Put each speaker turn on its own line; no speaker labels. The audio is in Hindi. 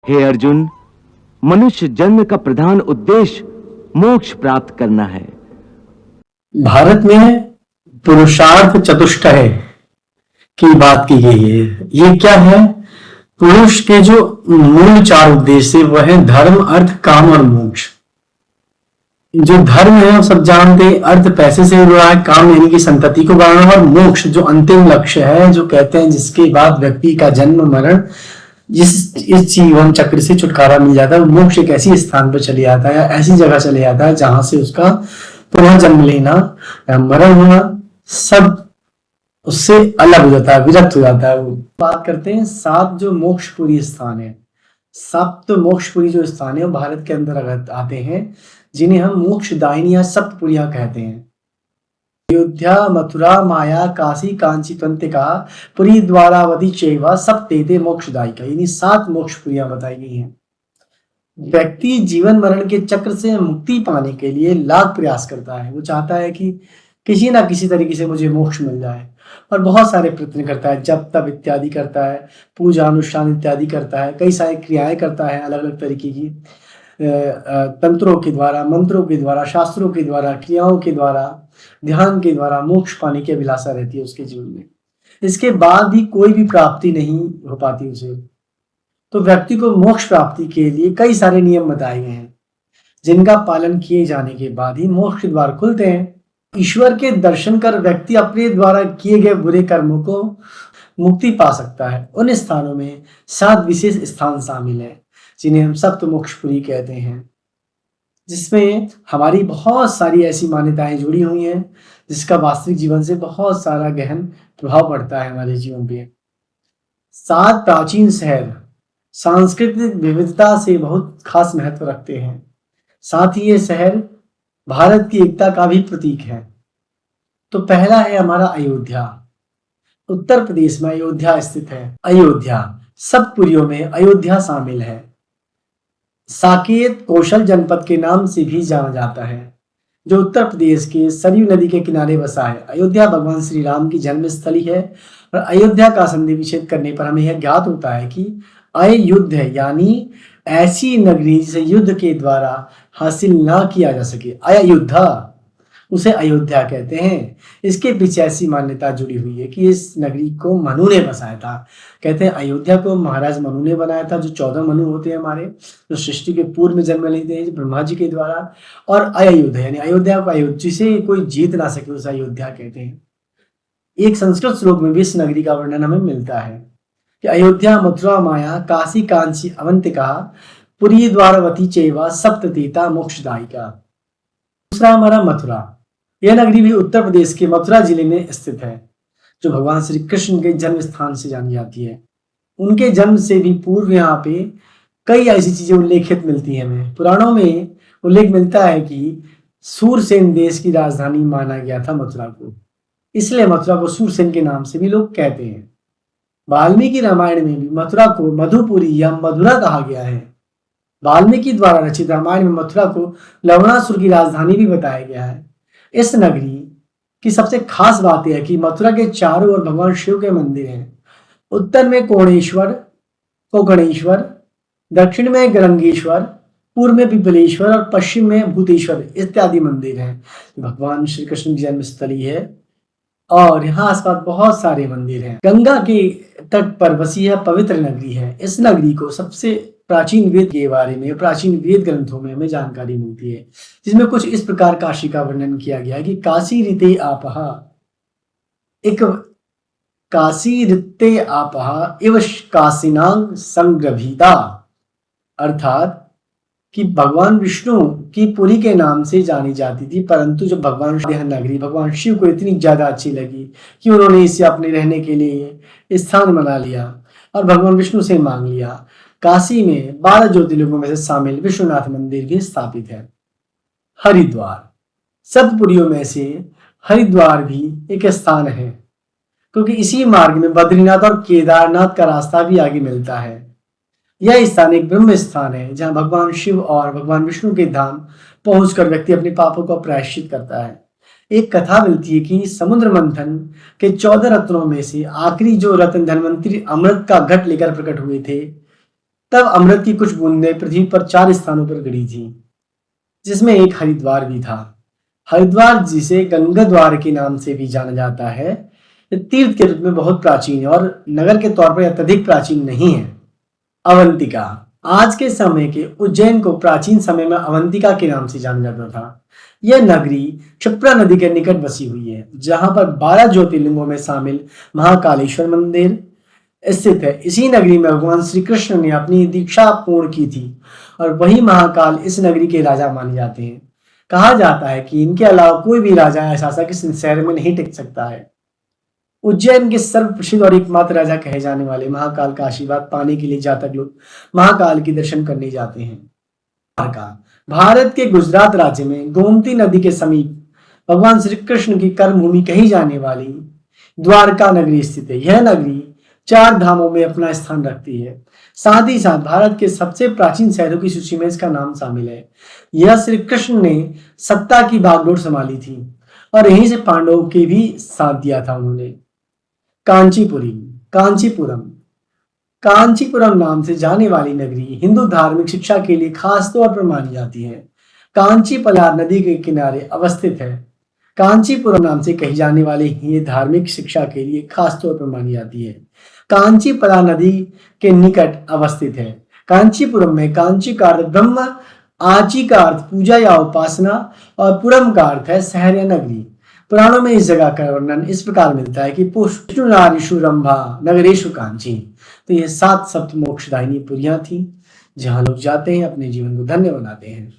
हे अर्जुन, मनुष्य जन्म का प्रधान उद्देश्य मोक्ष प्राप्त करना है।
भारत में पुरुषार्थ चतुष्टय की बात की गई है। ये क्या है? पुरुष के जो मूल चार उद्देश्य वह है धर्म, अर्थ, काम और मोक्ष। जो धर्म है हम सब जानते हैं, अर्थ पैसे से जुड़ा है, काम यानी कि संतति को बढ़ाना, और मोक्ष जो अंतिम लक्ष्य है, जो कहते हैं जिसके बाद व्यक्ति का जन्म मरण इस जीवन चक्र से छुटकारा मिल जाता है। मोक्ष एक ऐसी स्थान पर चले जाता है, ऐसी जगह चले जाता है जहां से उसका पुनः जन्म लेना या मरण होना सब उससे अलग हो जाता है, विरक्त हो जाता है। वो बात करते हैं सात जो मोक्षपुरी स्थान है, सप्त मोक्षपुरी जो स्थान है वो भारत के अंदर आते हैं, जिन्हें हम मोक्षदायिनी या सप्तपुरियां कहते हैं। अयोध्या, मथुरा, माया, काशी, कांची, त्वंतिका, पुरी, द्वारावती चैव सप्तेते मोक्षदायिका, यानी सात मोक्षपुरियां बताई गई हैं। व्यक्ति जीवन मरण के चक्र से मुक्ति पाने के लिए लाख प्रयास करता है। वो चाहता है कि किसी ना किसी तरीके से मुझे मोक्ष मिल जाए, और बहुत सारे प्रयत्न करता है, जप तप इत्यादि करता है, पूजा अनुष्ठान इत्यादि करता है, कई सारी क्रियाएं करता है अलग अलग तरीके की, तंत्रों के द्वारा, मंत्रों के द्वारा, शास्त्रों के द्वारा, क्रियाओं के द्वारा, ध्यान के द्वारा मोक्ष पाने की अभिलाषा रहती है उसके जीवन में। इसके बाद भी कोई भी प्राप्ति नहीं हो पाती उसे। तो व्यक्ति को मोक्ष प्राप्ति के लिए कई सारे नियम बताए गए हैं, जिनका पालन किए जाने के बाद ही मोक्ष के द्वार खुलते हैं। ईश्वर के दर्शन कर व्यक्ति अपने द्वारा किए गए बुरे कर्मों को मुक्ति पा सकता है। उन स्थानों में 7 विशेष स्थान शामिल हैं, जिन्हें हम सप्त मोक्षपुरी कहते हैं, जिसमें हमारी बहुत सारी ऐसी मान्यताएं जुड़ी हुई हैं, जिसका वास्तविक जीवन से बहुत सारा गहन प्रभाव पड़ता है हमारे जीवन पे। 7 प्राचीन शहर सांस्कृतिक विविधता से बहुत खास महत्व रखते हैं। साथ ही ये शहर भारत की एकता का भी प्रतीक है। तो पहला है हमारा अयोध्या। उत्तर प्रदेश में अयोध्या स्थित है। अयोध्या सप्तपुरियों में अयोध्या शामिल है। साकेत कौशल जनपद के नाम से भी जाना जाता है, जो उत्तर प्रदेश के सरयू नदी के किनारे बसा है। अयोध्या भगवान श्री राम की जन्म स्थली है, और अयोध्या का संधि विच्छेद करने पर हमें यह ज्ञात होता है कि अयुद्ध है, यानी ऐसी नगरी जिसे युद्ध के द्वारा हासिल ना किया जा सके, अयुद्धा, उसे अयोध्या कहते हैं। इसके पीछे ऐसी मान्यता जुड़ी हुई है कि इस नगरी को मनु ने बसाया था। कहते हैं अयोध्या को महाराज मनु ने बनाया था, जो 14 मनु होते हैं हमारे, जो सृष्टि के पूर्व में जन्म लेते हैं ब्रह्मा जी के द्वारा। और अयोध्या यानी अयोध्या को अयोध्या जिसे कोई जीत ना सके उसे अयोध्या कहते हैं। एक संस्कृत श्लोक में भी इस नगरी का वर्णन हमें मिलता है कि अयोध्या, मथुरा, माया, काशी, कांची, अवंतिका, पुरी, द्वारवती चैव सप्ततीता मोक्षदायिका। दूसरा हमारा मथुरा। यह नगरी भी उत्तर प्रदेश के मथुरा जिले में स्थित है, जो भगवान श्री कृष्ण के जन्म स्थान से जानी जाती है। उनके जन्म से भी पूर्व यहाँ पे कई ऐसी चीजें उल्लेखित मिलती हैं। हमें पुराणों में उल्लेख मिलता है कि सूरसेन देश की राजधानी माना गया था मथुरा को, इसलिए मथुरा को सूरसेन के नाम से भी लोग कहते हैं। वाल्मीकि रामायण में भी मथुरा को मधुपुरी या मधुरा कहा गया है। वाल्मीकि द्वारा रचित रामायण में मथुरा को लवणासुर की राजधानी भी बताया गया है। इस नगरी की सबसे खास बात यह है कि मथुरा के चारों ओर भगवान शिव के मंदिर हैं। उत्तर में कोकणेश्वर, दक्षिण में गरंगेश्वर, पूर्व में पिपलेश्वर और पश्चिम में भूतेश्वर इत्यादि मंदिर हैं। भगवान श्री कृष्ण की जन्मस्थली है, और यहाँ आसपास बहुत सारे मंदिर हैं। गंगा के तट पर बसी यह पवित्र नगरी है। इस नगरी को सबसे प्राचीन वेद के बारे में, प्राचीन वेद ग्रंथों में हमें जानकारी मिलती है, जिसमें कुछ इस प्रकार काशी का वर्णन किया गया है कि काशी ऋते आपहा, एक काशी ऋते आपहा इव काशीनांग संग्रभीता, अर्थात कि भगवान विष्णु की पुरी के नाम से जानी जाती थी, परंतु जब यह नगरी भगवान शिव को इतनी ज्यादा अच्छी लगी कि उन्होंने इसे अपने रहने के लिए स्थान बना लिया और भगवान विष्णु से मांग लिया। काशी में 12 ज्योतिर्लिंगों में से शामिल विश्वनाथ मंदिर भी स्थापित है। हरिद्वार सप्तपुरियों में से हरिद्वार भी एक स्थान है, क्योंकि इसी मार्ग में बद्रीनाथ और केदारनाथ का रास्ता भी आगे मिलता है। यह स्थान एक ब्रह्म स्थान है, जहां भगवान शिव और भगवान विष्णु के धाम पहुंचकर व्यक्ति अपने पापों का प्रायश्चित करता है। एक कथा मिलती है कि समुद्र मंथन के 14 रत्नों में से आखिरी जो रत्न धन्वंतरी अमृत का घट लेकर प्रकट हुए थे, तब अमृत की कुछ बूंदें पृथ्वी पर 4 स्थानों पर गिरी थी, जिसमें एक हरिद्वार भी था। हरिद्वार, जिसे गंगा द्वार के नाम से भी जाना जाता है, तीर्थ के रूप में बहुत प्राचीन है और नगर के तौर पर अत्यधिक प्राचीन नहीं है। अवंतिका, आज के समय के उज्जैन को प्राचीन समय में अवंतिका के नाम से जाना जाता था। यह नगरी क्षिप्रा नदी के निकट बसी हुई है, जहां पर 12 ज्योतिर्लिंगों में शामिल महाकालेश्वर मंदिर स्थित है। इसी नगरी में भगवान श्री कृष्ण ने अपनी दीक्षा पूर्ण की थी और वही महाकाल इस नगरी के राजा माने जाते हैं। कहा जाता है कि इनके अलावा कोई भी राजा या शासक इस शहर में नहीं टिक सकता है। उज्जैन के सर्व प्रसिद्ध और एकमात्र राजा कहे जाने वाले महाकाल का आशीर्वाद पाने के लिए जातक लोग महाकाल के दर्शन करने जाते हैं। द्वारका, भारत के गुजरात राज्य में गोमती नदी के समीप भगवान श्री कृष्ण की कर्मभूमि कही जाने वाली द्वारका नगरी स्थित है। यह नगरी 4 धामों में अपना स्थान रखती है। साथ ही साथ भारत के सबसे प्राचीन शहरों की सूची में इसका नाम शामिल है। यह श्री कृष्ण ने सत्ता की बागडोर संभाली थी और यहीं से पांडवों के भी साथ दिया था उन्होंने। कांचीपुरम नाम से जाने वाली नगरी हिंदू धार्मिक शिक्षा के लिए खास तौर पर मानी जाती है। कांची पलार नदी के किनारे अवस्थित है। कांचीपुरम नाम से कही जाने वाली ये धार्मिक शिक्षा के लिए खास तौर पर मानी जाती है। कांची पलार नदी के निकट अवस्थित है। कांचीपुरम में कांची का अर्थ ब्रह्म, आची का अर्थ पूजा या उपासना और पुरम का अर्थ है शहर या नगरी। पुराणों में इस जगह का वर्णन इस प्रकार मिलता है कि पुष्टु नारीषु रंभा नगरेशु कांची। तो ये 7 सप्त मोक्षदायिनी पुरियां थी, जहां लोग जाते हैं अपने जीवन को धन्य बनाते हैं।